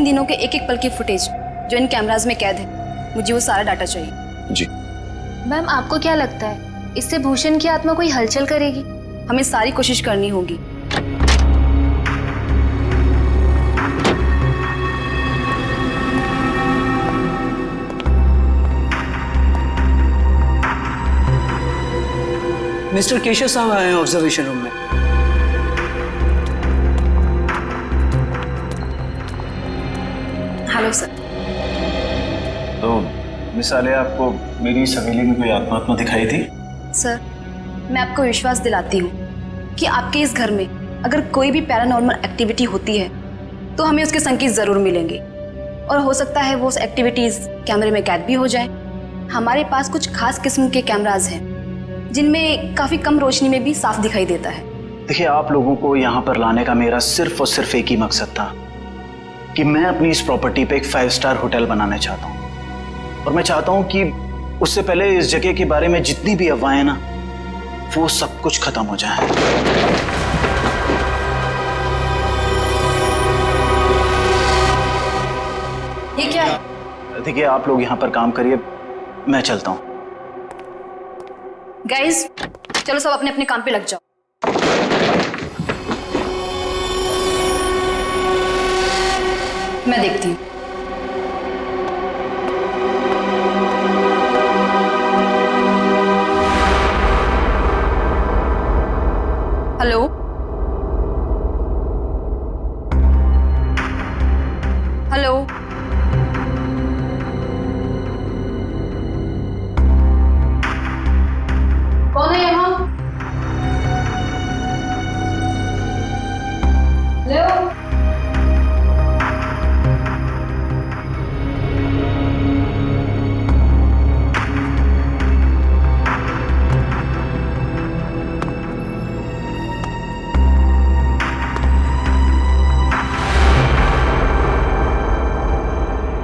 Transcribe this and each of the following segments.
3 दिनों के एक एक पल की फुटेज जो इन कैमराज में कैद है, मुझे वो सारा डाटा चाहिए। जी मैम, आपको क्या लगता है इससे भूषण की आत्मा कोई हलचल करेगी? हमें सारी कोशिश करनी होगी। मिस्टर केशव साहब आए हैं ऑब्जर्वेशन रूम में। Hello sir. तो मिस आलिया, आपको मेरी सहेली में कोई आत्मा दिखाई थी? सर, मैं आपको विश्वास दिलाती हूँ कि आपके इस घर में अगर कोई भी पैरानॉर्मल एक्टिविटी होती है तो हमें उसके संकेत जरूर मिलेंगे, और हो सकता है वो एक्टिविटीज कैमरे में कैद भी हो जाए। हमारे पास कुछ खास किस्म के कैमराज हैं जिनमें काफी कम रोशनी में भी साफ दिखाई देता है। देखिए, आप लोगों को यहाँ पर लाने का मेरा सिर्फ और सिर्फ एक ही मकसद था कि मैं अपनी इस प्रॉपर्टी पे एक 5 स्टार होटल बनाना चाहता हूँ, और मैं चाहता हूँ कि उससे पहले इस जगह के बारे में जितनी भी अफवाहें ना, वो सब कुछ खत्म हो जाए। ये क्या है? देखिए, आप लोग यहाँ पर काम करिए, मैं चलता हूँ। गाइस, चलो सब अपने अपने काम पे लग जाओ। मैं देखती हूँ। हेलो, हेलो, कौन है यहाँ? हेलो,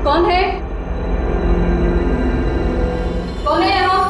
कौन है? कौन है यहाँ?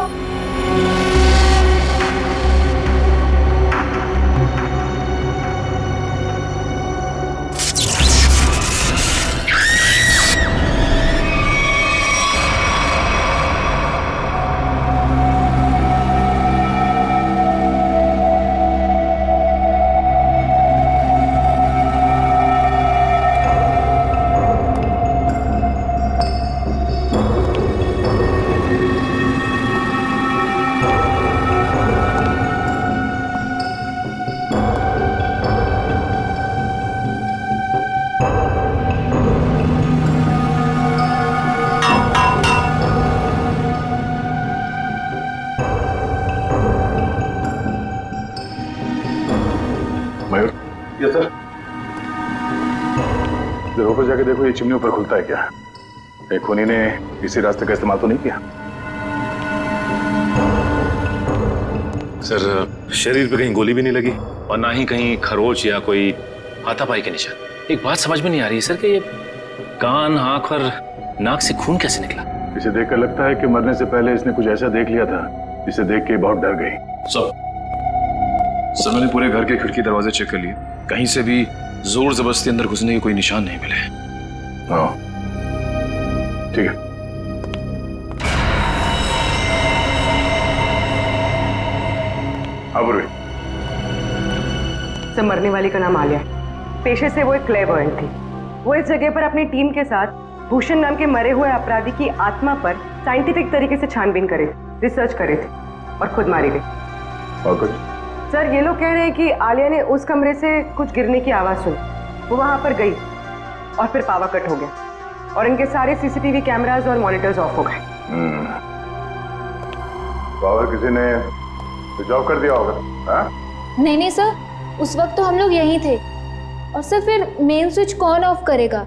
मयूर, यस सर। जरा ऊपर जाके देखो, ये चिमनी ऊपर खुलता है क्या? एक खूनी ने इसी रास्ते का इस्तेमाल तो नहीं किया? सर, शरीर पे कहीं गोली भी नहीं लगी और ना ही कहीं खरोच या कोई हाथापाई के निशान। एक बात समझ में नहीं आ रही है सर कि ये कान, आंख और नाक से खून कैसे निकला? इसे देखकर लगता है कि मरने से पहले इसने कुछ ऐसा देख लिया था जिसे देख के बहुत डर गई। सर, मैंने पूरे घर के खिड़की दरवाजे चेक कर लिए, कहीं से भी जोर जबरदस्ती अंदर घुसने के कोई निशान नहीं मिले। हाँ, ठीक है। हाँ पूर्वी। सब मरने वाली का नाम आलिया। पेशे से वो एक क्लेवर्ड थी। वो इस जगह पर अपनी टीम के साथ भूषण नाम के मरे हुए अपराधी की आत्मा पर साइंटिफिक तरीके से छानबीन करे थे, रिसर्च करे थे, और खुद मारी गई। और कुछ? सर, ये लोग कह रहे हैं कि आलिया ने उस कमरे से कुछ गिरने की आवाज सुनी, वो वहां पर गई और फिर पावर कट हो गया और इनके सारे सीसीटीवी कैमरास और मॉनिटर्स ऑफ हो गए। पावर किसी ने स्विच ऑफ कर दिया होगा। हाँ? नहीं नहीं सर, उस वक्त तो हम लोग यहीं थे। और सर, फिर मेन स्विच कौन ऑफ करेगा?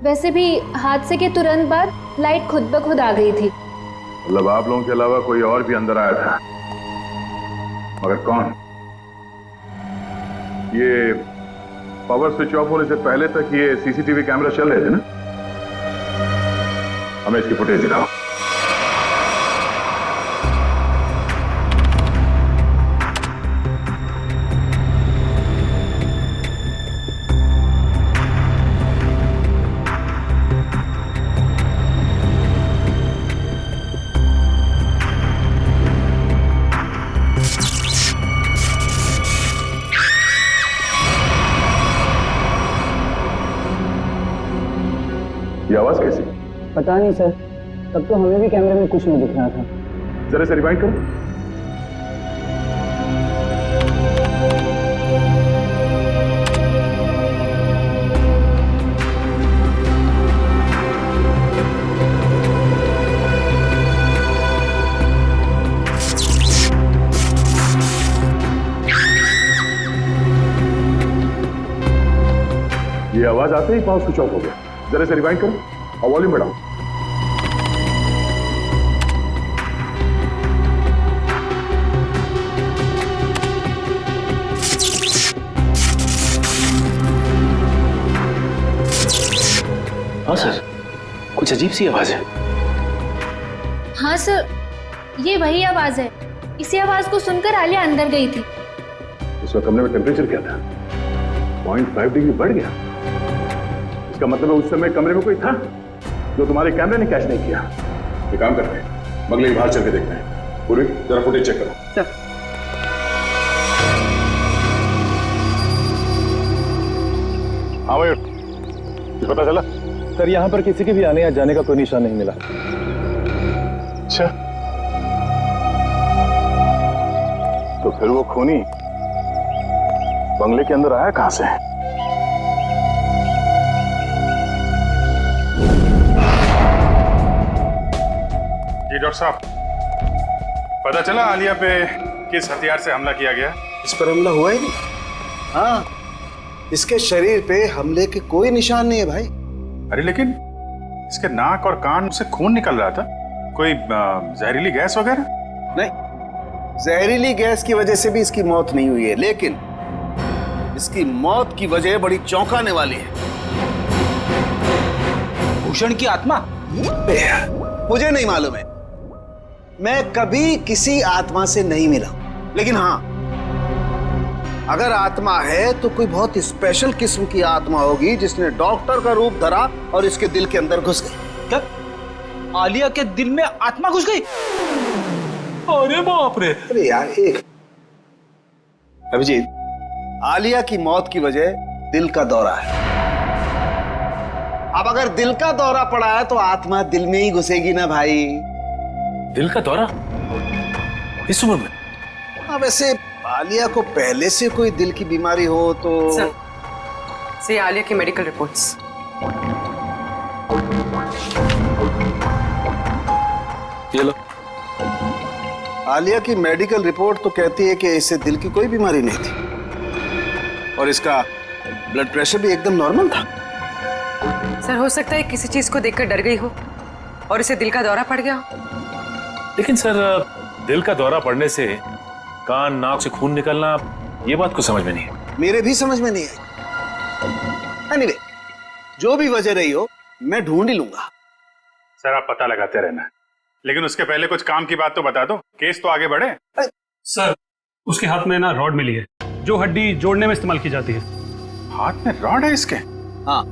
वैसे भी हादसे के तुरंत बाद लाइट खुद ब खुद आ गई थी। मतलब आप लोगों के अलावा कोई और भी अंदर आया था, मगर कौन? ये पावर स्विच ऑफ होने से पहले तक ये सीसीटीवी कैमरा चल रहे थे ना? हमें इसकी फुटेज दिखाओ। ये आवाज कैसी? पता नहीं सर, तब तो हमें भी कैमरे में कुछ नहीं दिख रहा था। जरा से रिवाइंड करो। ये आवाज आते ही पावर स्विच ऑफ हो गया। जरा से रिवाइंड करो और वॉल्यूम बढ़ाओ। हाँ सर, कुछ अजीब सी आवाज है। हाँ सर, ये वही आवाज है। इसी आवाज को सुनकर आलिया अंदर गई थी। उस वक्त कमरे में टेम्परेचर क्या था? 0.5 डिग्री बढ़ गया। इसका मतलब है उस समय कमरे में कोई था जो तुम्हारे कैमरे ने कैच नहीं किया। ये काम करते हैं, बगले के बाहर चल के देखते हैं। पूरी जरा फुटेज चेक करो। सर, हाँ भाई, कुछ पता चला? सर यहाँ पर किसी के भी आने या जाने का कोई निशान नहीं मिला। अच्छा, तो फिर वो खूनी बंगले के अंदर आया कहां से? जी डॉक्टर साहब, पता चला आलिया पे किस हथियार से हमला किया गया? इस पर हमला हुआ ही नहीं। हाँ, इसके शरीर पे हमले के कोई निशान नहीं है भाई। अरे लेकिन इसके नाक और कान से खून निकल रहा था। कोई जहरीली गैस वगैरह? नहीं, जहरीली गैस की वजह से भी इसकी मौत नहीं हुई है, लेकिन इसकी मौत की वजह बड़ी चौंकाने वाली है। भूषण की आत्मा? मुझे नहीं मालूम है, मैं कभी किसी आत्मा से नहीं मिला, लेकिन हाँ, अगर आत्मा है तो कोई बहुत स्पेशल किस्म की आत्मा होगी जिसने डॉक्टर का रूप धरा और इसके दिल के अंदर घुस गई। क्या आलिया के दिल में आत्मा घुस गई? अरे बाप रे! अरे यार, एक अभिजीत, आलिया की मौत की वजह दिल का दौरा है। अब अगर दिल का दौरा पड़ा है तो आत्मा दिल में ही घुसेगी ना भाई। दिल का दौरा इस उम्र में? हाँ, वैसे आलिया को पहले से कोई दिल की बीमारी हो तो सर, आलिया की मेडिकल रिपोर्ट्स। ये लो। आलिया की मेडिकल रिपोर्ट तो कहती है कि इसे दिल की कोई बीमारी नहीं थी और इसका ब्लड प्रेशर भी एकदम नॉर्मल था। सर, हो सकता है किसी चीज को देखकर डर गई हो और इसे दिल का दौरा पड़ गया हो। लेकिन सर, दिल का दौरा पड़ने से कान नाक से खून निकलना, ये बात को समझ में नहीं है। मेरे भी समझ में नहीं आई। एनीवे, जो भी वजह रही हो, मैं ढूंढ ही लूंगा। सर, आप पता लगाते रहना, लेकिन उसके पहले कुछ काम की बात तो बता दो, केस तो आगे बढ़े। सर, उसके हाथ में ना रॉड मिली है जो हड्डी जोड़ने में इस्तेमाल की जाती है। हाथ में रॉड है इसके? हाँ,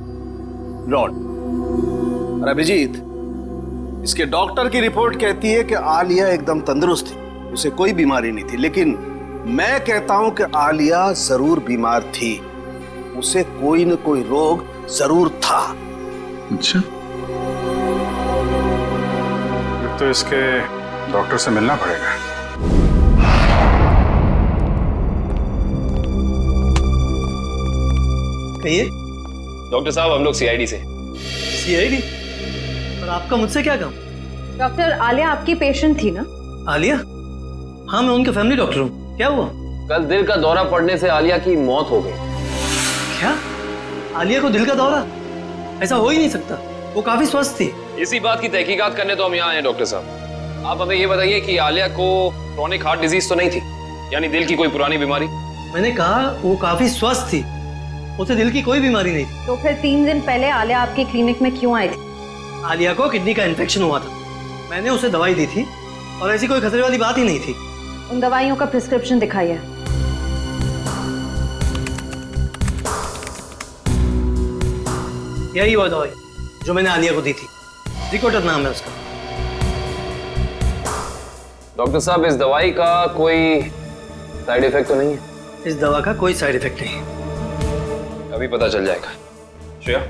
रॉड। और अभिजीत, इसके डॉक्टर की रिपोर्ट कहती है कि आलिया एकदम तंदुरुस्त थी, उसे कोई बीमारी नहीं थी, लेकिन मैं कहता हूं कि आलिया जरूर बीमार थी, उसे कोई न कोई रोग जरूर था। अच्छा, तो इसके डॉक्टर से मिलना पड़ेगा। कहिए। डॉक्टर साहब, हम लोग सीआईडी से। सीआईडी? और आपका मुझसे क्या काम? डॉक्टर, आलिया आपकी पेशेंट थी ना? आलिया? हाँ, मैं उनका फैमिली डॉक्टर हूँ। क्या हुआ? कल दिल का दौरा पड़ने से आलिया की मौत हो गई। क्या? आलिया को दिल का दौरा? ऐसा हो ही नहीं सकता, वो काफी स्वस्थ थी। इसी बात की तहकीकात करने तो हम यहाँ आए डॉक्टर साहब। आप हमें ये बताइए कि आलिया को क्रोनिक हार्ट डिजीज तो नहीं थी, यानी दिल की कोई पुरानी बीमारी? मैंने कहा वो काफी स्वस्थ थी, उसे दिल की कोई बीमारी नहीं थी। तो फिर 3 दिन पहले आलिया आपकी क्लिनिक में क्यों आई थी? आलिया को किडनी का इन्फेक्शन हुआ था, मैंने उसे दवाई दी थी और ऐसी कोई खतरे वाली बात ही नहीं थी। उन दवाइयों का प्रिस्क्रिप्शन दिखाइए। यही वो दवाई जो मैंने आलिया को दी थी, रिकोटर नाम है उसका। डॉक्टर साहब, इस दवाई का कोई साइड इफेक्ट तो नहीं है? इस दवा का कोई साइड इफेक्ट नहीं। अभी पता चल जाएगा। श्रेया,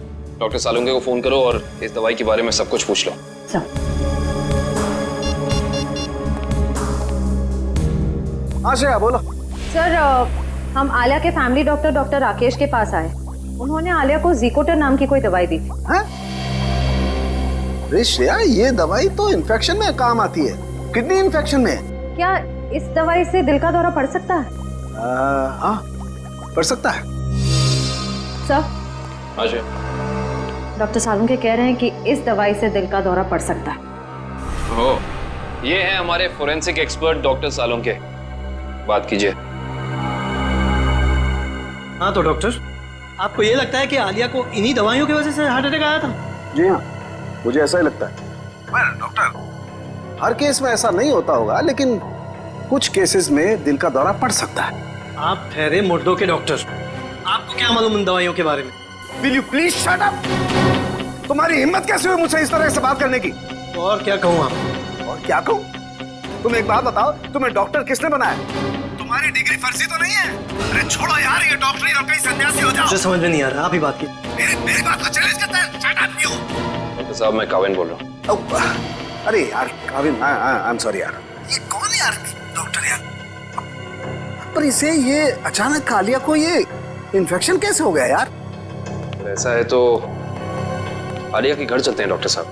डॉक्टर सालुंके को फोन करो और इस दवाई के बारे में सब कुछ पूछ लो। हाँ श्रेया बोलो। सर हम आलिया के फैमिली डॉक्टर डॉक्टर राकेश के पास आए। उन्होंने आलिया को ज़िकोटर नाम की कोई दवाई दी थी। हाँ? अरे श्रेया, ये दवाई तो इन्फेक्शन में काम आती है, किडनी इन्फेक्शन में। क्या इस दवाई से दिल का दौरा पड़ सकता है? हाँ पड़ सकता है। सर हाँ जी, डॉक्टर सालुंके कह रहे हैं कि इस दवाई से दिल का दौरा पड़ सकता है। हो, ये है हमारे फोरेंसिक एक्सपर्ट डॉक्टर सालुंके, बात कीजिए। हाँ तो डॉक्टर, आपको ये लगता है कि आलिया को इन्हीं दवाइयों की वजह से हार्ट अटैक आया था? जी हाँ, मुझे ऐसा ही लगता है। वेल डॉक्टर, हर केस में ऐसा नहीं होता होगा, लेकिन कुछ केसेस में दिल का दौरा पड़ सकता है। आप ठहरे मुर्दों के डॉक्टर, आपको क्या मालूम उन दवाइयों के बारे में? Will you please shut up? तुम्हारी हिम्मत कैसे हुई मुझसे इस तरह से बात करने की? और क्या कहूँ आप? और क्या कहूँ? तुम एक बात बताओ, तुम्हें डॉक्टर किसने बनाया? तुम्हारी डिग्री फर्जी तो नहीं है? अरे छोड़ो यार ये डॉक्टरी और कहीं सन्यासी हो जाओ। मुझे समझ में नहीं आ रहा, आप ही बात कीजिए। मेरी बात को चैलेंज करता है? Shut up you! डॉक्टर साहब मैं काविन बोल रहा हूँ। अरे यार काविन, आई एम सॉरी यार। ये कौन यार डॉक्टर यार? पर इसे ये अचानक आलिया को ये इन्फेक्शन कैसे हो गया यार? ऐसा है तो आलिया के घर चलते हैं डॉक्टर साहब,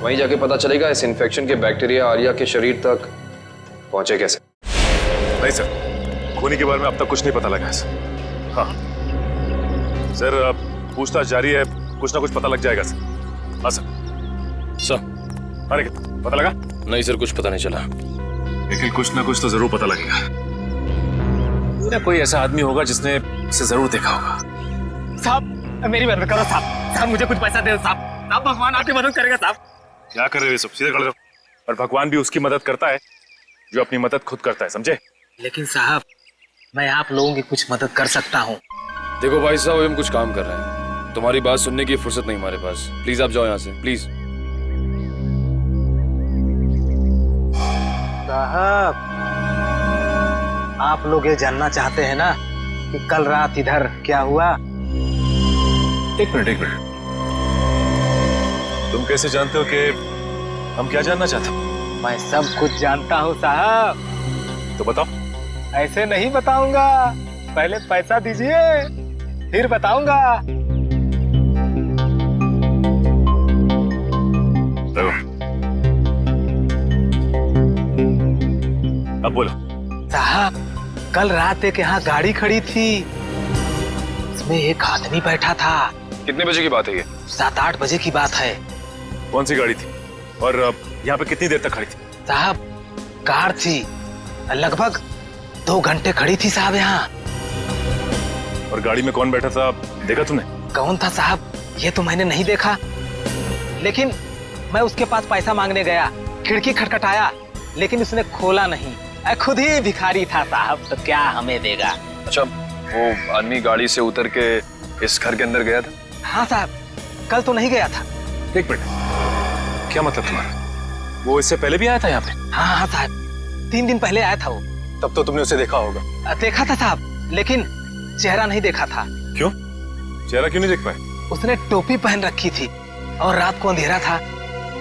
वहीं जाके पता चलेगा इस इन्फेक्शन के बैक्टीरिया आलिया के शरीर तक पहुंचे कैसे। नहीं सर, खूनी के बारे में अब तक कुछ नहीं पता लगा है सर। हाँ सर, पूछताछ जारी है, कुछ ना कुछ पता लग जाएगा सर। हाँ सर। सर अरे पता लगा? नहीं सर, कुछ पता नहीं चला, लेकिन कुछ ना कुछ तो जरूर पता लगेगा। कोई ऐसा आदमी होगा जिसने इसे जरूर देखा होगा। साहब मेरी मदद करो साहब, साहब मुझे कुछ पैसा दे साहब, साहब भगवान आपकी मदद करेगा साहब। क्या कर रहे हो सब, सीधे खड़े रहो। और भगवान भी उसकी मदद करता है जो अपनी मदद खुद करता है, समझे? लेकिन साहब मैं आप लोगों की कुछ मदद कर सकता हूँ। देखो भाई साहब, हम कुछ काम कर रहे हैं, तुम्हारी बात सुनने की फुर्सत नहीं हमारे पास। प्लीज आप जाओ यहाँ से, प्लीज। साहब आप लोग ये जानना चाहते हैं ना कि कल रात इधर क्या हुआ? एक मिनट। तुम कैसे जानते हो कि हम क्या जानना चाहते हो? मैं सब कुछ जानता हूँ साहब। तो बताओ। ऐसे नहीं बताऊंगा, पहले पैसा दीजिए फिर बताऊंगा। अब बोलो। साहब कल रात एक यहाँ गाड़ी खड़ी थी, इसमें एक आदमी बैठा था। कितने बजे की बात है ये? 7-8 बजे की बात है। कौन सी गाड़ी थी और यहाँ पे कितनी देर तक खड़ी थी? साहब कार थी, लगभग 2 घंटे खड़ी थी साहब यहाँ। और गाड़ी में कौन बैठा था देखा तुमने? कौन था साहब ये तो मैंने नहीं देखा, लेकिन मैं उसके पास पैसा मांगने गया, खिड़की खटखटाया लेकिन उसने खोला नहीं। खुद ही भिखारी था साहब, तो क्या हमें देगा। अच्छा, वो आदमी गाड़ी से उतर के इस घर के अंदर गया था? हाँ साहब, कल तो नहीं गया था। एक मिनट, क्या मतलब तुम्हारा? वो इससे पहले भी आया था यहाँ पे? हाँ साहब, 3 दिन पहले आया था वो। तब तो तुमने उसे देखा होगा? देखा था साहब, लेकिन चेहरा नहीं देखा था। क्यों? चेहरा क्यों नहीं देख पाए? उसने टोपी पहन रखी थी और रात को अंधेरा था,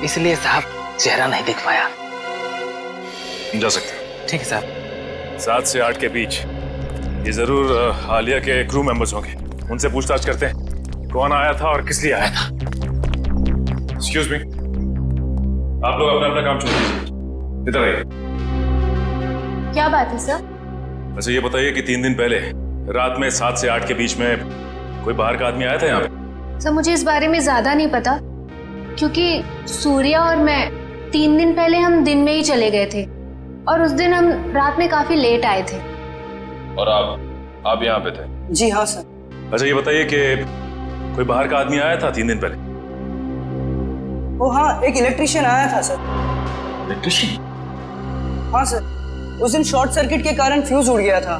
इसलिए साहब चेहरा नहीं देख पाया। जा सकते। ठीक है साहब। 7 से 8 के बीच ये जरूर आलिया के क्रू मेंबर्स होंगे, उनसे पूछताछ करते हैं कौन आया था और किस लिए आया था। एक्सक्यूज मी, आप लोग अपना अपना काम छोड़ दीजिए, इधर आइए। क्या बात है सर? अच्छा ये बताइए कि 3 दिन पहले रात में 7 से 8 के बीच में कोई बाहर का आदमी आया था यहाँ पे? सर मुझे इस बारे में ज्यादा नहीं पता, क्योंकि सूर्या और मैं 3 दिन पहले हम दिन में ही चले गए थे और उस दिन हम रात में काफी लेट आए थे। और आप यहाँ पे थे? जी हाँ सर। अच्छा ये बताइए कि कोई बाहर का आदमी आया था 3 दिन पहले? ओ हाँ, एक इलेक्ट्रिशियन आया था सर। इलेक्ट्रिशियन? हाँ सर, उस दिन शॉर्ट सर्किट के कारण फ्यूज उड़ गया था,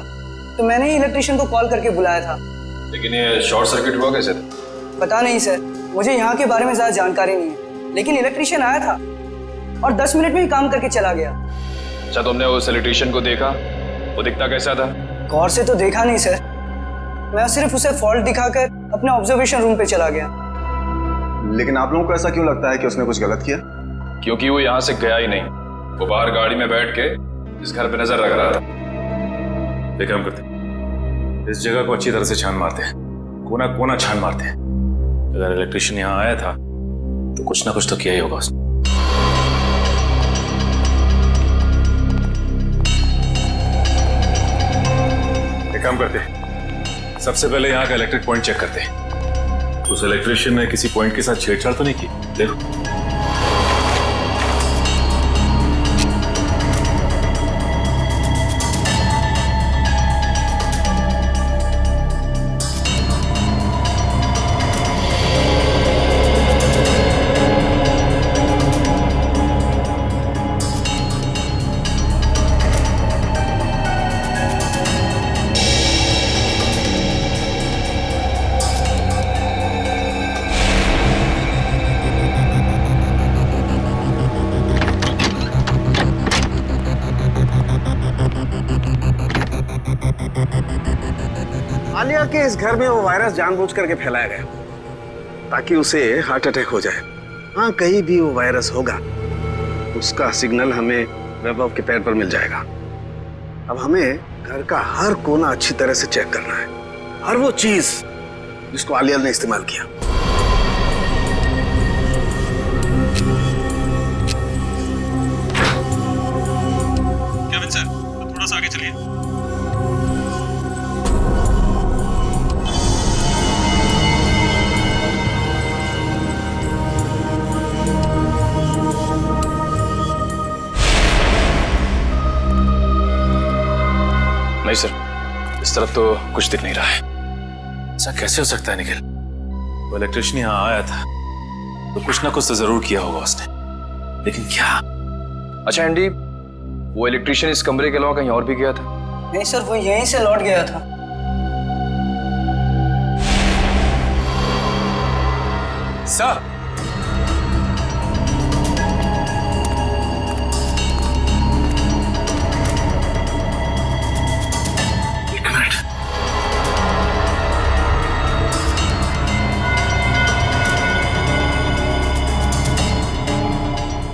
तो मैंने ही इलेक्ट्रिशियन को कॉल करके बुलाया था। लेकिन ये शॉर्ट सर्किट हुआ कैसे था? पता नहीं सर, मुझे यहाँ के बारे में ज्यादा जानकारी नहीं है, लेकिन इलेक्ट्रिशियन आया था और 10 मिनट में ही काम करके चला गया। अच्छा, तुमने उस इलेक्ट्रिशियन को देखा? वो दिखता कैसा था? गौर से तो देखा नहीं सर, मैं सिर्फ उसे फॉल्ट दिखाकर अपने ऑब्जर्वेशन रूम पे चला गया। लेकिन आप लोगों को ऐसा क्यों लगता है कि उसने कुछ गलत किया? क्योंकि वो यहाँ से गया ही नहीं, वो बाहर गाड़ी में बैठ के इस घर पे नजर रख रहा था। एक काम करते हैं, इस जगह को अच्छी तरह से छान मारते हैं, कोना कोना छान मारते हैं। अगर इलेक्ट्रिशियन यहाँ आया था तो कुछ ना कुछ तो किया ही होगा उसने। एक काम करते हैं, सबसे पहले यहाँ का इलेक्ट्रिक पॉइंट चेक करते हैं। उस इलेक्ट्रिशियन ने किसी पॉइंट के साथ छेड़छाड़ तो नहीं की? देखो। आलिया के इस घर में वो वायरस जानबूझ करके फैलाया गया ताकि उसे हार्ट अटैक हो जाए। हाँ, कहीं भी वो वायरस होगा उसका सिग्नल हमें वैभव के पैर पर मिल जाएगा। अब हमें घर का हर कोना अच्छी तरह से चेक करना है, हर वो चीज जिसको आलिया ने इस्तेमाल किया। केविन सर, थोड़ा सा आगे चलिए। नहीं सर, इस तरफ तो कुछ दिख नहीं रहा है। ऐसा कैसे हो सकता है निखिल? वो इलेक्ट्रिशियन यहाँ आया था तो कुछ ना कुछ तो जरूर किया होगा उसने, लेकिन क्या? अच्छा एंडी, वो इलेक्ट्रिशियन इस कमरे के अलावा कहीं और भी गया था? नहीं सर, वो यहीं से लौट गया था। सर,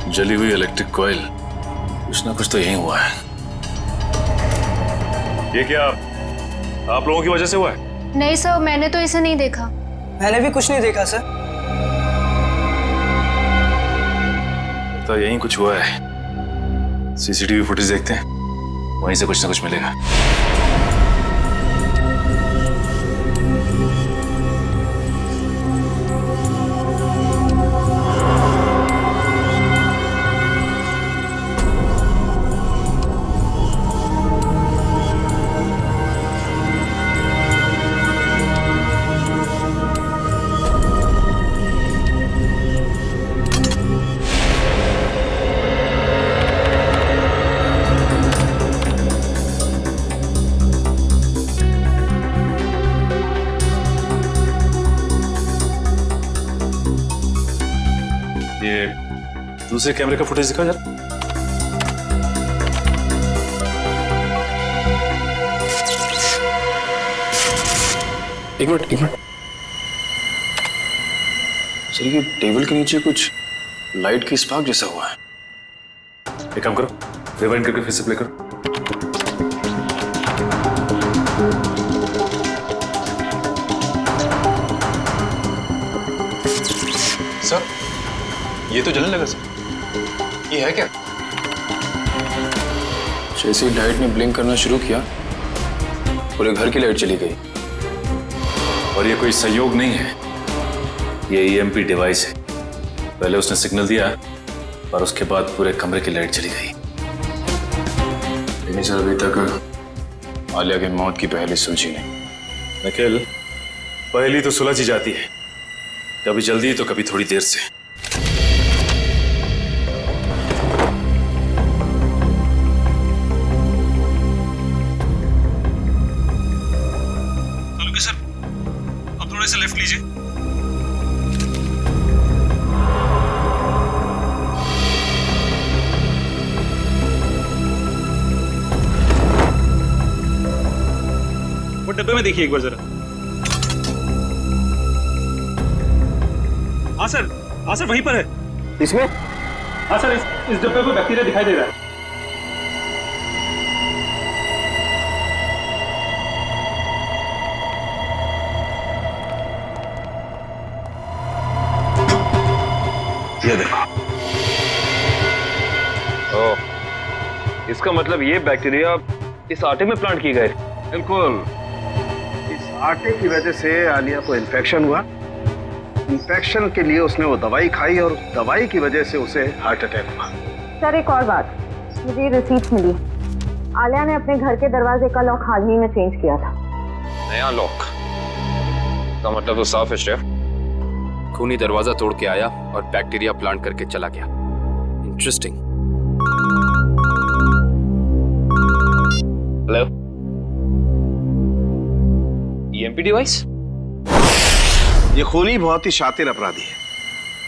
जली हुई इलेक्ट्रिक कॉइल, कुछ ना कुछ तो यही हुआ है। ये क्या आप लोगों की वजह से हुआ है? नहीं सर, मैंने तो इसे नहीं देखा। मैंने भी कुछ नहीं देखा सर। तो यही कुछ हुआ है। सीसीटीवी फुटेज देखते हैं, वहीं से कुछ ना कुछ मिलेगा। दूसरे कैमरे का फुटेज दिखा जरा। एक मिनट सर, ये टेबल के नीचे कुछ लाइट की स्पार्क जैसा हुआ है। एक काम करो, रिवाइंड करके फिर से प्ले करो। सर, ये तो जलने लगा सर। ये है क्या? जैसे ही लाइट ने ब्लिंक करना शुरू किया, पूरे घर की लाइट चली गई। और ये कोई संयोग नहीं है, ये ईएमपी डिवाइस है। पहले उसने सिग्नल दिया और उसके बाद पूरे कमरे की लाइट चली गई। लेकिन सर, अभी तक आलिया की मौत की पहली सुलझी नहीं। निखिल, पहली तो सुलझ ही जाती है, कभी जल्दी तो कभी थोड़ी देर से। सर, अब थोड़े से लेफ्ट लीजिए। वो डब्बे में देखिए एक बार जरा। हाँ सर वहीं पर है। इसमें? हाँ सर, इस डब्बे में बैक्टीरिया दिखाई दे रहा है। ये देखो। ओह, इसका मतलब ये बैक्टीरिया इस आटे में प्लांट किए गए। बिल्कुल, इस आटे की वजह से आलिया को इन्फेक्शन हुआ। इन्फेक्शन के लिए उसने वो दवाई खाई और दवाई की वजह से उसे हार्ट अटैक हुआ। सर एक और बात, मुझे ये रिसीट्स मिली। आलिया ने अपने घर के दरवाजे का लॉक हाल ही में चेंज किया था। नया लॉक का मतलब तो साफ है शेफ। खूनी दरवाजा तोड़ के आया और बैक्टीरिया प्लांट करके चला गया। इंटरेस्टिंग। Hello, EMP device? ये खूनी बहुत ही शातिर अपराधी है।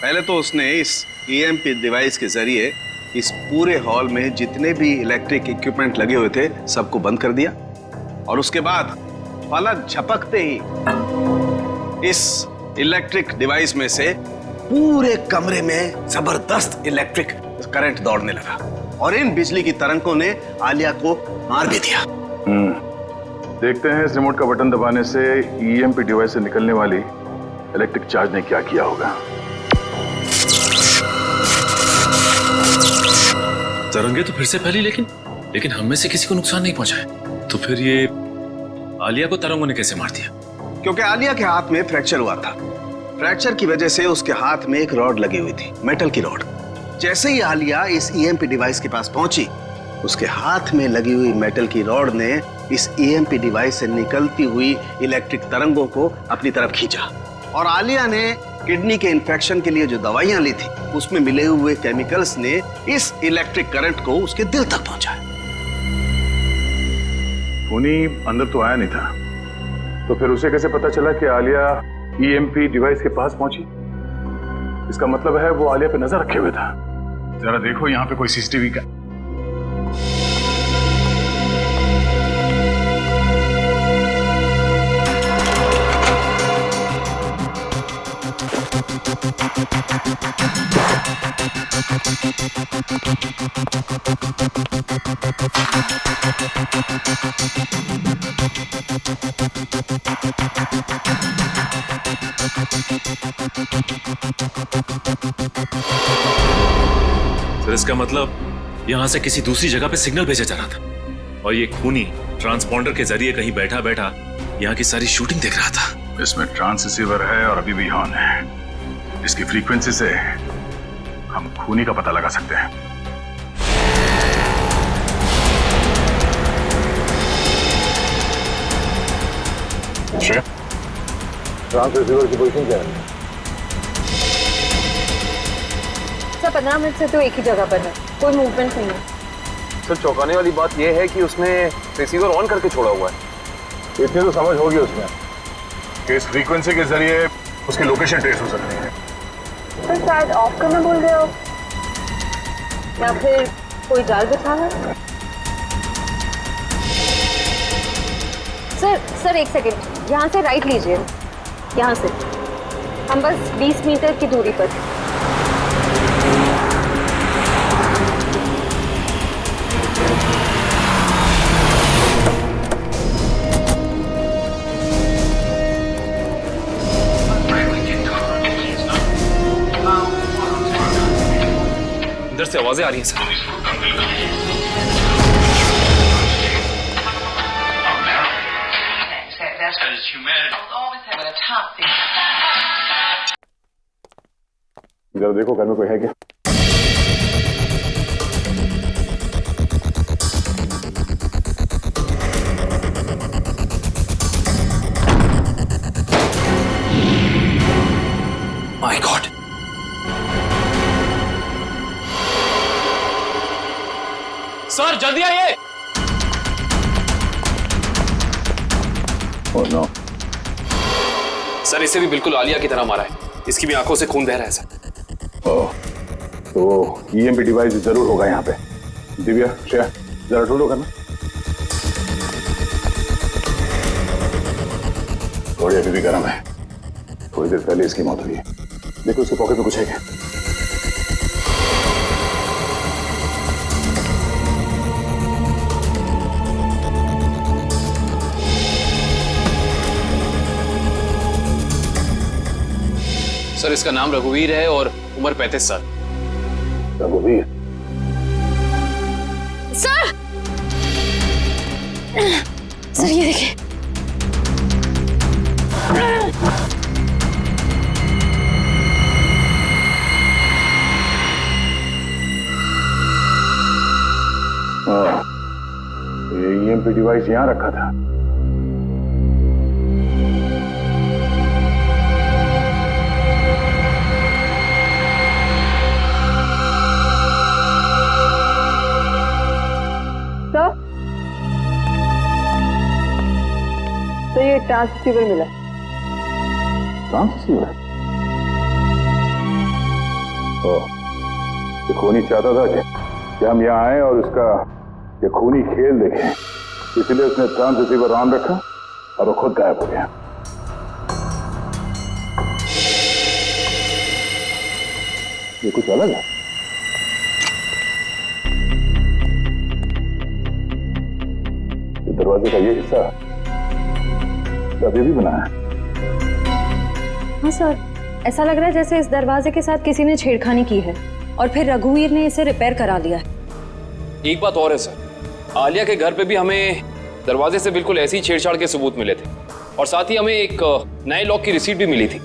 पहले तो उसने इस ईएमपी डिवाइस के जरिए इस पूरे हॉल में जितने भी इलेक्ट्रिक इक्विपमेंट लगे हुए थे सबको बंद कर दिया, और उसके बाद पलक झपकते ही इस इलेक्ट्रिक डिवाइस में से पूरे कमरे में जबरदस्त इलेक्ट्रिक करंट दौड़ने लगा और इन बिजली की तरंगों ने आलिया को मार भी दिया। देखते हैं इस रिमोट का बटन दबाने से ईएमपी डिवाइस से निकलने वाली इलेक्ट्रिक चार्ज ने क्या किया होगा। तरंगे तो फिर से फैली, लेकिन हम में से किसी को नुकसान नहीं पहुंचा है। तो फिर ये आलिया को तरंगों ने कैसे मार दिया? क्योंकि आलिया के हाथ में फ्रैक्चर हुआ था। फ्रैक्चर की वजह से उसके हाथ में एक रॉड लगी हुई थी, मेटल की रॉड। जैसे ही आलिया इस ईएमपी डिवाइस के पास पहुंची, उसके हाथ में लगी हुई मेटल की रॉड ने इस ईएमपी डिवाइस से निकलती हुई इलेक्ट्रिक तरंगों को अपनी तरफ खींचा, और आलिया ने किडनी के इन्फेक्शन के लिए जो दवाइयां ली थी उसमें मिले हुए केमिकल्स ने इस इलेक्ट्रिक करंट को उसके दिल तक पहुंचाया। खूनी अंदर तो आया नहीं था, तो फिर उसे कैसे पता चला कि आलिया ईएमपी डिवाइस के पास पहुंची? इसका मतलब है वो आलिया पे नजर रखे हुए था। जरा देखो यहाँ पे कोई सीसीटीवी का। सर, इसका मतलब यहाँ से किसी दूसरी जगह पे सिग्नल भेजा जा रहा था और ये खूनी ट्रांसपॉन्डर के जरिए कहीं बैठा बैठा यहाँ की सारी शूटिंग देख रहा था। इसमें ट्रांस रिसीवर है और अभी भी ऑन है। इसकी फ्रीक्वेंसी से हम खूनी का पता लगा सकते हैं। ट्रांस रिसीवर की पोजीशन क्या है? सर 15 मिनट से तो एक ही जगह पर है, कोई मूवमेंट नहीं है। सर चौंकाने वाली बात यह है कि उसने रिसीवर ऑन करके छोड़ा हुआ है। इतनी तो समझ होगी उसमें कि इस फ्रीक्वेंसी के जरिए उसकी लोकेशन ट्रेस हो सकती है। सर शायद ऑफ करना भूल गए हो, या फिर कोई जाल बिछा है। सर एक सेकेंड, यहाँ से राइट लीजिए, यहाँ से। हम बस 20 मीटर की दूरी पर। अंदर से आवाजें आ रही हैं सर। जरा देखो घर में कोई है क्या? माय गॉड, सर जल्दी आइए। Oh no. सर इसे भी बिल्कुल आलिया की तरह मारा है, इसकी भी आंखों से खून बह रहा है सर। ओह, तो ईएमपी डिवाइस जरूर होगा यहाँ पे। दिव्या, श्रेया, जरा ढूंढो करना। थोड़ी अभी भी गर्म है, थोड़ी देर पहले इसकी मौत हुई है। देखो उसके पॉकेट में कुछ है क्या? सर इसका नाम रघुवीर है और उम्र 35 साल। रघुवीर? सर सर ये देखिए। ये ईएमपी डिवाइस यहां रखा था। तो ये ट्रांससीवर मिला। ट्रांससीवर? ये खूनी चाहता था कि हम यहाँ आए और उसका ये खूनी खेल देखें, इसलिए उसने ट्रांससीवर ऑन रखा और वो खुद गायब हो गया। ये कुछ अलग है। ये दरवाजे का ये हिस्सा अभी भी बना है। हाँ सर, ऐसा लग रहा है जैसे इस दरवाजे के साथ किसी ने छेड़खानी की है और फिर रघुवीर ने इसे रिपेयर करा लिया है। एक बात और है सर, आलिया के घर पे भी हमें दरवाजे से बिल्कुल ऐसी छेड़छाड़ के सबूत मिले थे और साथ ही हमें एक नए लॉक की रिसीट भी मिली थी।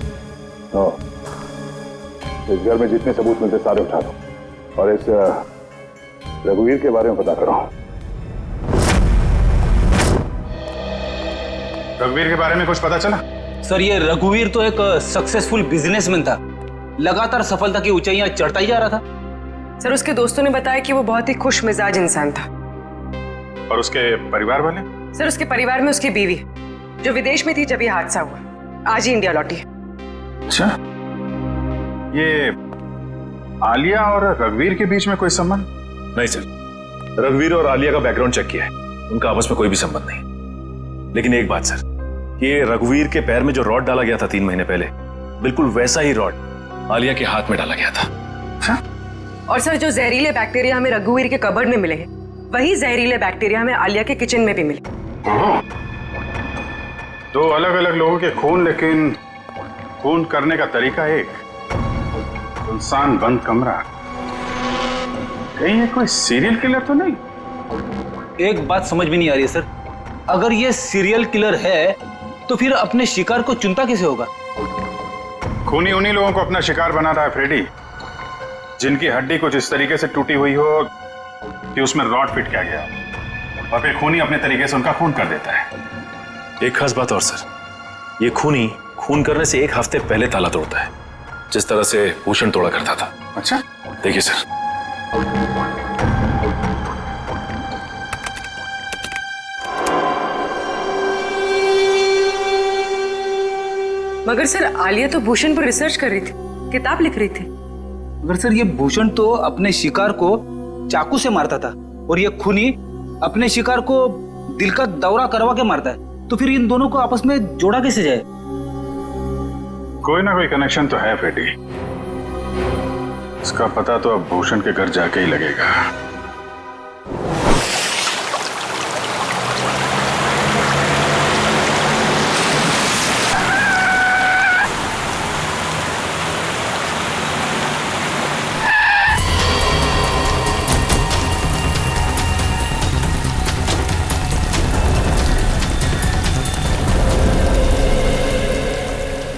इस घर में जितने सबूत मिलते सारे उठा दो और इस रघुवीर के बारे में पता करो। रघुवीर के बारे में कुछ पता चला? सर ये रघुवीर तो एक सक्सेसफुल बिजनेसमैन था, लगातार सफलता की ऊंचाइयां चढ़ता ही जा रहा था। सर उसके दोस्तों ने बताया कि वो बहुत ही खुश मिजाज इंसान था। और उसके परिवार वाले? सर उसके परिवार में उसकी बीवी जो विदेश में थी जब ये हादसा हुआ, आज ही इंडिया लौटी। अच्छा, ये आलिया और रघुवीर के बीच में कोई संबंध? नहीं सर, रघुवीर और आलिया का बैकग्राउंड चेक किया है, उनका आपस में कोई भी संबंध नहीं। लेकिन एक बात सर, ये रघुवीर के पैर में जो रॉड डाला गया था 3 महीने पहले, बिल्कुल वैसा ही रॉड आलिया के हाथ में डाला गया था। हाँ? और सर जो जहरीले बैक्टीरिया हमें रघुवीर के कबर्ड में मिले हैं, वही जहरीले बैक्टीरिया हमें आलिया के किचन में भी मिले। 2 अलग अलग लोगों के खून, लेकिन खून करने का तरीका एक। इंसान बंद कमरा, कहीं ये कोई सीरियल किलर तो नहीं? एक बात समझ में नहीं आ रही है सर, अगर ये सीरियल किलर है तो फिर अपने शिकार को चुनता कैसे होगा? खूनी उन्हीं लोगों को अपना शिकार बना रहा है फ्रेडी, जिनकी हड्डी कुछ इस तरीके से टूटी हुई हो कि उसमें रॉड फिट किया गया, और फिर खूनी अपने तरीके से उनका खून कर देता है। एक खास बात और सर, ये खूनी खून करने से 1 हफ्ते पहले ताला तोड़ता है, जिस तरह से भूषण तोड़ा करता था। अच्छा, देखिए सर। मगर सर आलिया तो भूषण पर रिसर्च कर रही थी, किताब लिख रही थी। मगर सर ये भूषण तो अपने शिकार को चाकू से मारता था और ये खूनी अपने शिकार को दिल का दौरा करवा के मारता है, तो फिर इन दोनों को आपस में जोड़ा कैसे जाए? कोई ना कोई कनेक्शन तो है फ्रेडी, इसका पता तो अब भूषण के घर जाके ही लगेगा।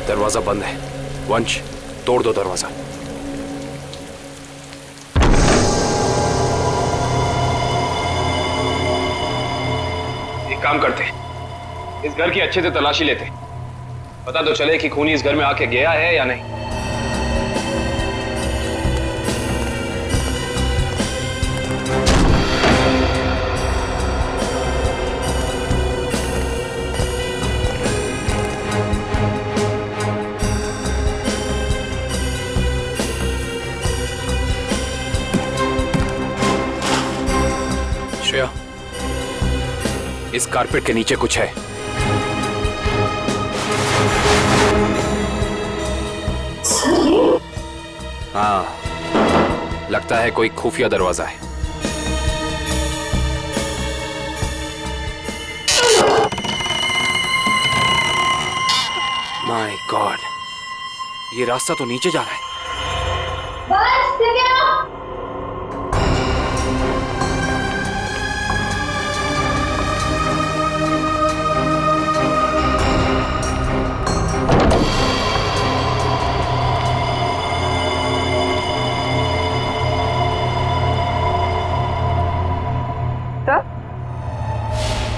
दरवाजा बंद है, वंश तोड़ दो दरवाजा। एक काम करते, इस घर की अच्छे से तलाशी लेते, पता तो चले कि खूनी इस घर में आके गया है या नहीं। श्रेया, इस कारपेट के नीचे कुछ है। सर ये हाँ, लगता है कोई खुफिया दरवाजा है। माय गॉड, ये रास्ता तो नीचे जा रहा है।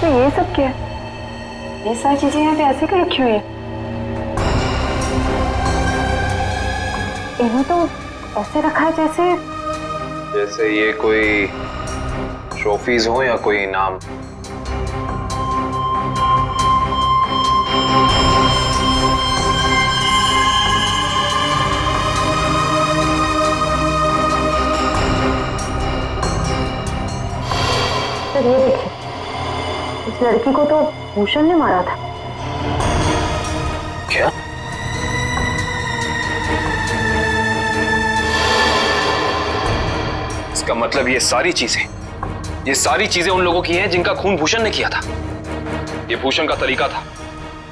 तो ये सब क्या है? ये सारी चीजें यहाँ पे ऐसे क्यों रखी हुई है? इन्हें तो ऐसे रखा है जैसे ये कोई ट्रॉफीज हो या कोई इनाम। सर ये देखिए, इस लड़की को तो भूषण ने मारा था। क्या? इसका मतलब ये सारी चीजें उन लोगों की हैं जिनका खून भूषण ने किया था। ये भूषण का तरीका था,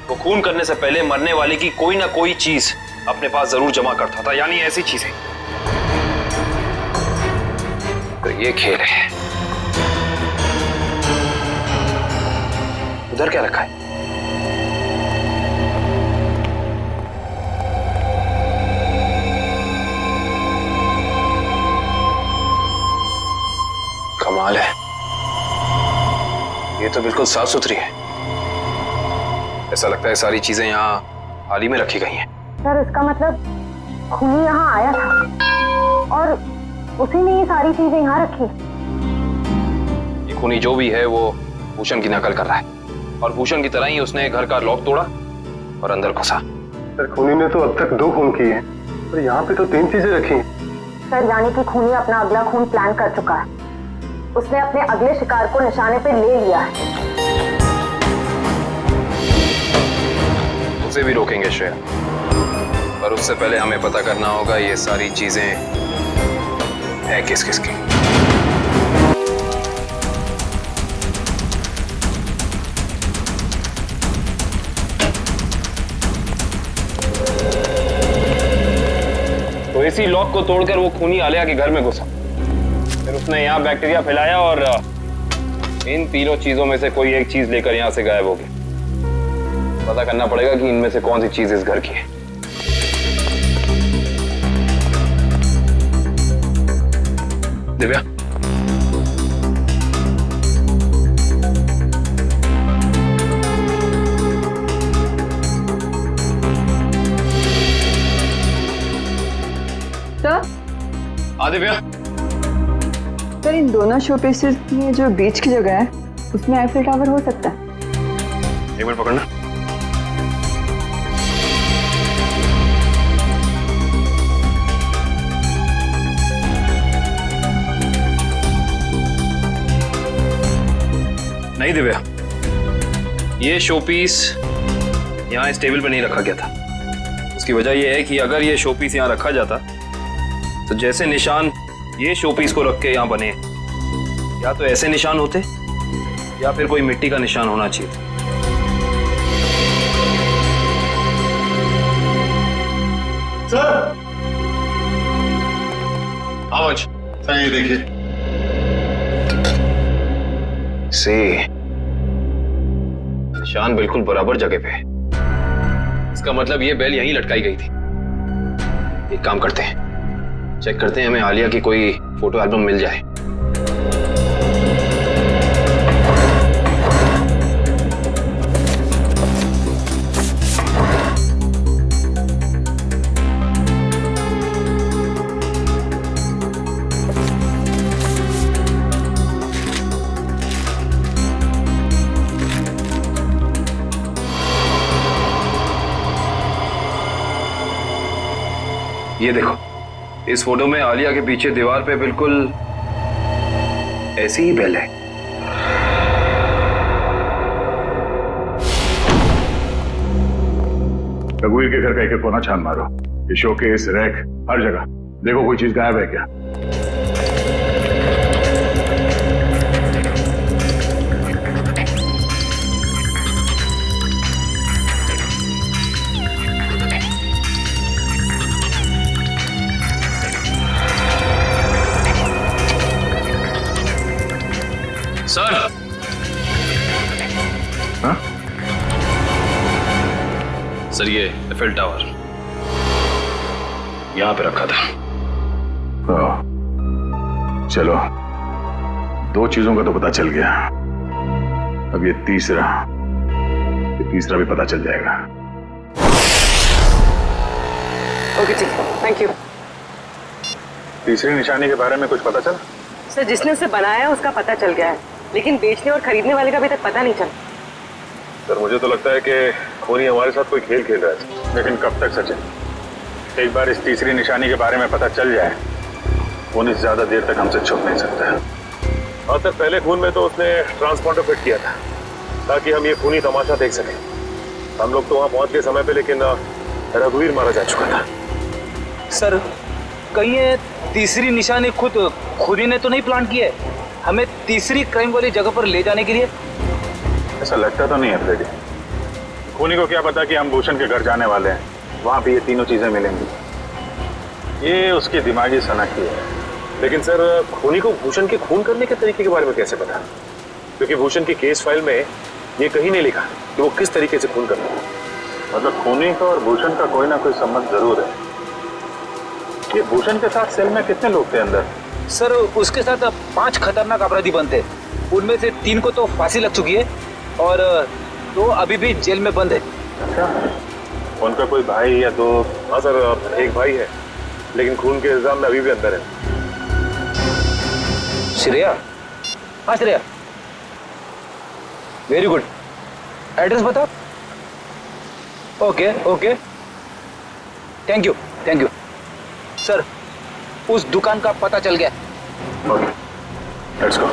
वो खून करने से पहले मरने वाले की कोई ना कोई चीज अपने पास जरूर जमा करता था, यानी ऐसी चीजें। तो ये खेल है। उधर क्या रखा है? कमाल है, ये तो बिल्कुल साफ सुथरी है। ऐसा लगता है सारी चीजें यहाँ हाल ही में रखी गई हैं। सर इसका मतलब खूनी यहाँ आया था और उसी ने ये सारी चीजें यहाँ रखी। ये खूनी जो भी है वो भूषण की नकल कर रहा है, और भूषण की तरह ही उसने घर का लॉक तोड़ा और अंदर घुसा। सर खूनी ने तो अब तक 2 खून किए हैं, पर यहाँ पे तो 3 चीजें रखी हैं। सर यानी कि खूनी अपना अगला खून प्लान कर चुका है। उसने अपने अगले शिकार को निशाने पे ले लिया है। उसे भी रोकेंगे श्रेया, पर उससे पहले हमें पता करना होगा ये सारी चीजें है किस किस की। तो इसी लॉक को तोड़कर वो खूनी आलिया के घर में घुसा, फिर उसने यहाँ बैक्टीरिया फैलाया और इन तीनों चीजों में से कोई एक चीज लेकर यहाँ से गायब हो गया। पता करना पड़ेगा कि इनमें से कौन सी चीज इस घर की है। दिव्या, सर दिव्या, सर इन दोनों शो पीसेस में जो बीच की जगह है उसमें आईफिल टावर हो सकता है। एक मिनट पकड़ना। नहीं दिव्या, ये शोपीस यहाँ इस टेबल पे नहीं रखा गया था। उसकी वजह यह है कि अगर ये शोपीस यहाँ रखा जाता तो जैसे निशान ये शोपीस को रख के यहाँ बने, या तो ऐसे निशान होते या फिर कोई मिट्टी का निशान होना चाहिए। सर आज सर ये देखिए, निशान बिल्कुल बराबर जगह पे है। इसका मतलब ये बेल यहीं लटकाई गई थी। एक काम करते हैं, चेक करते हैं हमें आलिया की कोई फोटो एल्बम मिल जाए। ये देखो, इस फोटो में आलिया के पीछे दीवार पे बिल्कुल ऐसी ही बेल है। रघुवीर के घर का एक कोना छान मारो, ये शोकेस, रैक, हर जगह। देखो कोई चीज गायब है क्या? सर। हाँ? सर ये एफएल टावर यहां पे रखा था। चलो, 2 चीजों का तो पता चल गया। अब ये तीसरा भी पता चल जाएगा। ओके ठीक है, थैंक यू। तीसरी निशानी के बारे में कुछ पता चला? सर जिसने उसे बनाया है उसका पता चल गया है, लेकिन बेचने और खरीदने वाले का अभी तक पता नहीं चला। सर मुझे तो लगता है कि खूनी हमारे साथ कोई खेल खेल रहा है। लेकिन कब तक सचिन? एक बार इस तीसरी निशानी के बारे में पता चल जाए, खूनी ज्यादा देर तक हमसे छुप नहीं सकता है। हाँ सर, पहले खून में तो उसने ट्रांसपॉन्डर फिट किया था ताकि हम ये खूनी तमाशा देख सकें। हम लोग तो वहाँ पहुँच गए समय पे, लेकिन रघुवीर मारा जा चुका था। सर कहीं ये तीसरी निशानी खुद ही ने तो नहीं प्लान की है हमें तीसरी क्राइम वाली जगह पर ले जाने के लिए? ऐसा लगता तो नहीं है फ्रेडी। खूनी को क्या पता कि हम भूषण के घर जाने वाले हैं, वहां पे ये तीनों चीजें मिलेंगी। ये उसकी दिमागी सनकी है। लेकिन सर खूनी को भूषण के खून करने के तरीके के बारे में कैसे पता? क्योंकि भूषण की केस फाइल में ये कहीं नहीं लिखा कि वो किस तरीके से खून करता है। मतलब खूनी का और भूषण का कोई ना कोई संबंध जरूर है। ये भूषण के साथ सेल में कितने लोग थे अंदर? सर उसके साथ 5 खतरनाक अपराधी बनते, उनमें से 3 को तो फांसी लग चुकी है और 2 अभी भी जेल में बंद है। अच्छा, उनका कोई भाई या दोस्त? हाँ सर, एक भाई है, लेकिन खून के इल्जाम में अभी भी अंदर है। श्रेया? हाँ श्रेया, वेरी गुड। एड्रेस बता। Okay okay, thank you thank you. Sir उस दुकान का पता चल गया। Okay, let's go.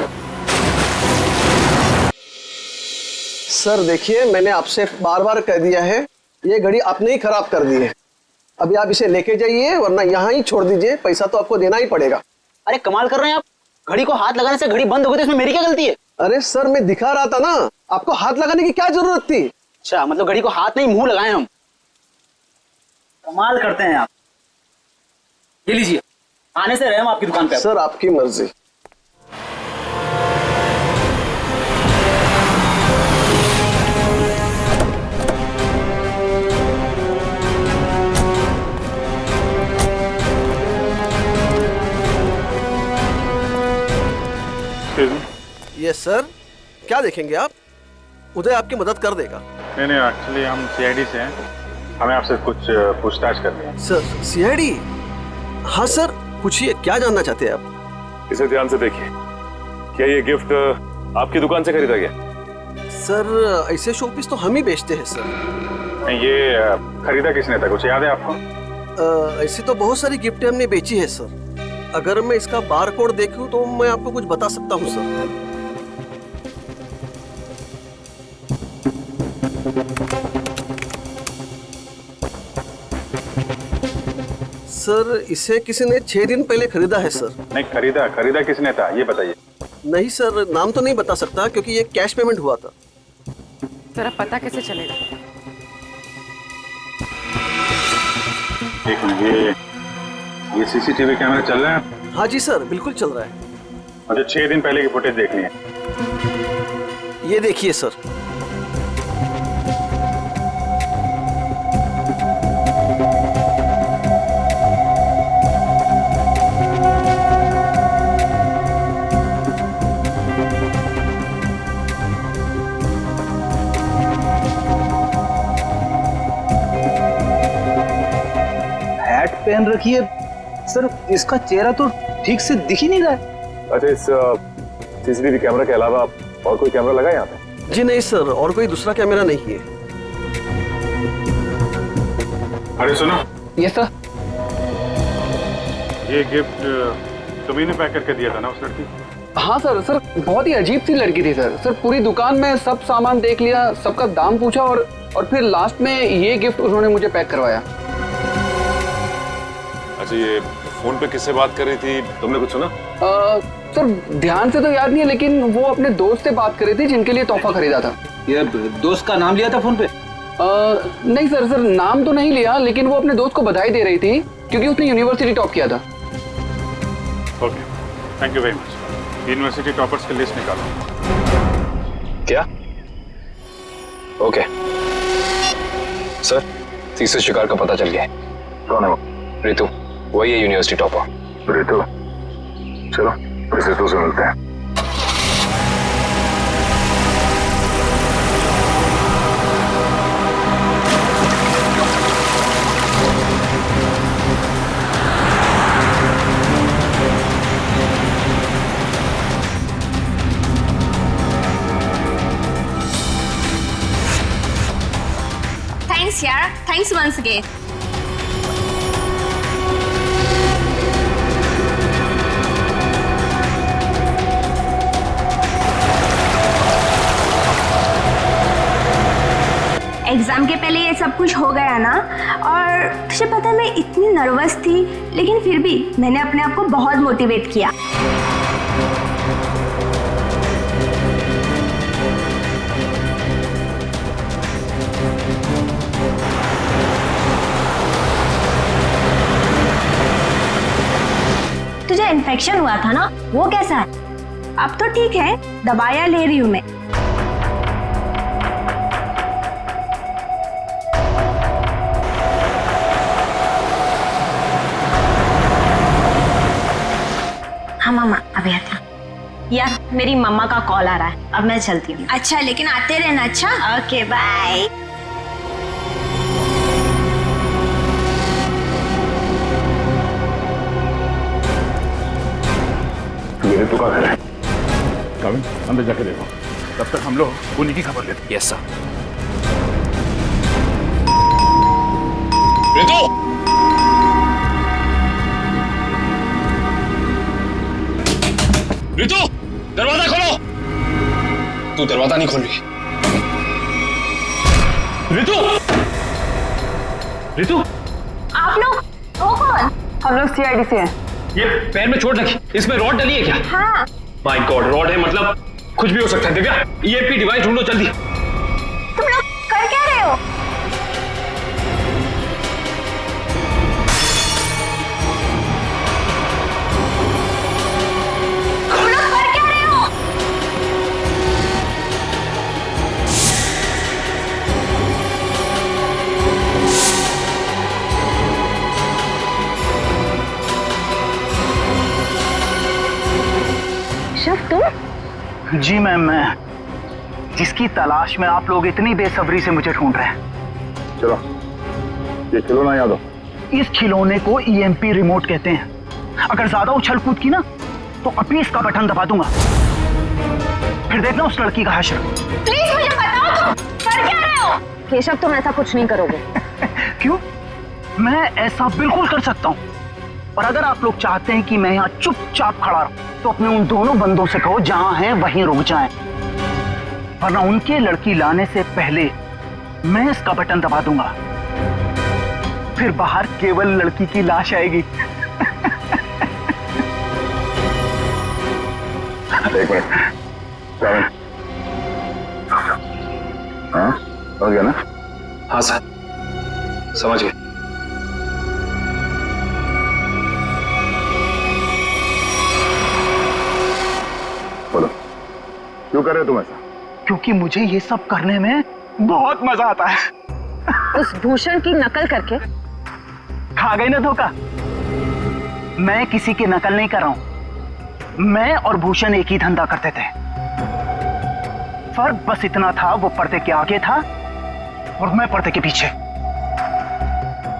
सर देखिए, मैंने आपसे बार बार कह दिया है, ये घड़ी आपने ही खराब कर दी है। अभी आप इसे लेके जाइए, वरना यहाँ ही छोड़ दीजिए। पैसा तो आपको देना ही पड़ेगा। अरे कमाल कर रहे हैं आप, घड़ी को हाथ लगाने से घड़ी बंद हो गई तो इसमें मेरी क्या गलती है? अरे सर, मैं दिखा रहा था ना, आपको हाथ लगाने की क्या जरूरत थी? अच्छा, मतलब घड़ी को हाथ नहीं मुंह लगाए हम। कमाल करते हैं आप। ये लीजिए, आने से रहे हम आपकी दुकान पे। सर आपकी मर्जी। यस सर, क्या देखेंगे आप? उदय आपकी मदद कर देगा। नहीं, एक्चुअली हम सीआईडी से हैं, हमें आपसे कुछ पूछताछ करनी है। Sir CID? हाँ सर, पूछिए, क्या जानना चाहते हैं आप? इसे ध्यान से देखिए। क्या ये गिफ्ट आपकी दुकान से खरीदा गया? सर ऐसे शोपीस तो हम ही बेचते हैं सर। नहीं, ये खरीदा किसने था, कुछ याद है आपको? ऐसी तो बहुत सारी गिफ्टें हमने बेची है सर। अगर मैं इसका बार कोड देखूं तो मैं आपको कुछ बता सकता हूं सर। सर इसे किसी ने 6 दिन पहले खरीदा है सर। नहीं, खरीदा किसने था ये बताइए। नहीं सर, नाम तो नहीं बता सकता क्योंकि ये कैश पेमेंट हुआ था। जरा पता कैसे चलेगा? एक मिनट, ये सीसीटीवी कैमरा चल रहा है? हाँ जी सर, बिल्कुल चल रहा है। मुझे 6 दिन पहले की फुटेज देखनी है। ये देखिए सर। पहन रखी है सर, इसका चेहरा तो ठीक से दिख ही नहीं रहा है। अच्छा, इस सीसीटीवी कैमरा के अलावा और कोई कैमरा लगा है यहाँ पे? जी नहीं सर, और कोई दूसरा कैमरा नहीं है। अरे सुनो। Yes sir. ये गिफ्ट तुम्ही ने पैक करके दिया था ना उस लड़की? हाँ सर, बहुत ही अजीब सी लड़की थी सर। पूरी दुकान में सब सामान देख लिया, सबका दाम पूछा और फिर लास्ट में ये गिफ्ट उन्होंने मुझे पैक करवाया। अच्छा, ये फोन पे किससे बात कर रही थी, तुमने कुछ सुना? सर ध्यान से तो याद नहीं है, लेकिन वो अपने दोस्त से बात कर रही थी जिनके लिए तोहफा खरीदा था। ये दोस्त का नाम लिया था फोन पे? नहीं सर नाम तो नहीं लिया, लेकिन वो अपने दोस्त को बधाई दे रही थी क्योंकि उसने यूनिवर्सिटी टॉप किया था। Okay, thank you very much. University toppers की लिस्ट निकालो। क्या? ओके सर, तीसरे शिकार का पता चल गया है। कौन है वो? रितु, वही है यूनिवर्सिटी टॉपर। रितु? चलो इस रितु से मिलते हैं। Thanks yaar, thanks once again. Exam के पहले ये सब कुछ हो गया ना, और तुझे पता है मैं इतनी नर्वस थी, लेकिन फिर भी मैंने अपने आप को बहुत मोटिवेट किया। तुझे इन्फेक्शन हुआ था ना, वो कैसा है? अब तो ठीक है, दवाइयाँ ले रही हूँ मैं। हाँ मामा अभी आता। यार मेरी मम्मा का कॉल आ रहा है, अब मैं चलती हूँ। अच्छा लेकिन आते रहना। अच्छा ओके बाय। ये रितु का घर है। कविन अंदर जाके देखो, तब तक हम लोग उन्हीं की खबर लेते हैं। Yes sir. रितु! रितु, दरवाजा खोलो। तू दरवाजा नहीं खोल रही। रितु! रितु! आप लोग वो कौन? हम लोग सीआईडी से हैं। ये पैर में चोट लगी, इसमें रॉड डली है क्या? हाँ। माय गॉड, रॉड है मतलब कुछ भी हो सकता है। दिव्या, ईएमपी डिवाइस ढूंढो जल्दी। तुम लोग कर क्या रहे हो? तुम लोग कर क्या रहे हो? शफ तुम? जी मैम, मैं जिसकी तलाश में आप लोग इतनी बेसब्री से मुझे ढूंढ रहे हैं। चलो ये खिलौना याद हो। इस खिलौने को ईएमपी रिमोट कहते हैं। अगर ज्यादा उछल कूद की ना तो अभी इसका बटन दबा दूंगा, फिर देखना उस लड़की का हश्र। प्लीज मुझे बताओ तुम कर क्या रहे हो? केशव तुम ऐसा कुछ नहीं करोगे। क्यों? मैं ऐसा बिल्कुल कर सकता हूँ, और अगर आप लोग चाहते हैं कि मैं यहाँ चुपचाप खड़ा रहूं तो अपने उन दोनों बंदों से कहो जहां हैं वहीं रुक जाएं, वरना उनके लड़की लाने से पहले मैं इसका बटन दबा दूंगा, फिर बाहर केवल लड़की की लाश आएगी। एक मिनट, हाँ हो गया ना? हाँ सर, समझ गए। बोलो क्यों कर रहे हो तुम ऐसा? क्योंकि मुझे ये सब करने में बहुत मजा आता है। उस भूषण की नकल करके खा गई ना धोखा। मैं किसी की नकल नहीं कर रहा हूं, मैं और भूषण एक ही धंधा करते थे। फर्क बस इतना था, वो पर्दे के आगे था और मैं पर्दे के पीछे।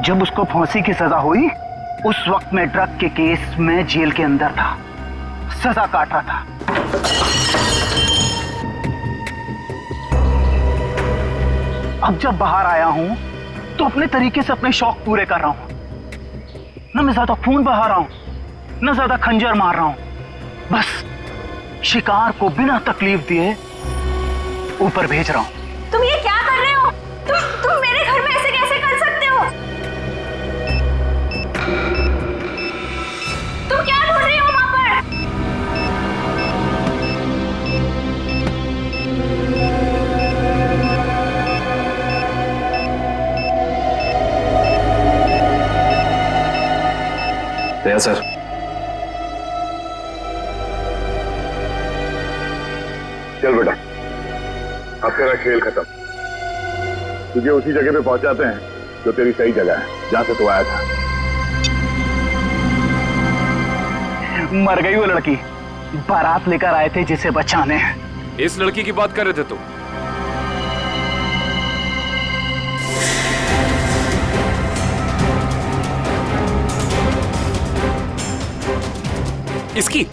जब उसको फांसी की सजा हुई उस वक्त मैं ड्रग के केस में जेल के अंदर था, सजा काट रहा था। अब जब बाहर आया हूं तो अपने तरीके से अपने शौक पूरे कर रहा हूं। न मैं ज्यादा खून बहा रहा हूं, न ज्यादा खंजर मार रहा हूं, बस शिकार को बिना तकलीफ दिए ऊपर भेज रहा हूं। तुम ये क्या कर रहे हो? तुम मेरे घर में ऐसे कैसे कर सकते हो? गया सर। चल बेटा, अब तेरा खेल खत्म। तुझे उसी जगह पे पहुंचाते हैं जो तेरी सही जगह है, जहां से तू आया था। मर गई वो लड़की, बारात लेकर आए थे जिसे बचाने। इस लड़की की बात कर रहे थे तुम? इसकी?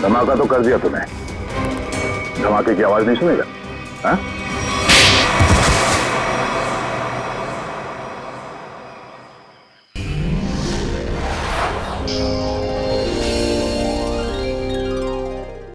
धमाका तो कर दिया तूने, धमाके की आवाज नहीं सुनेगा? हाँ?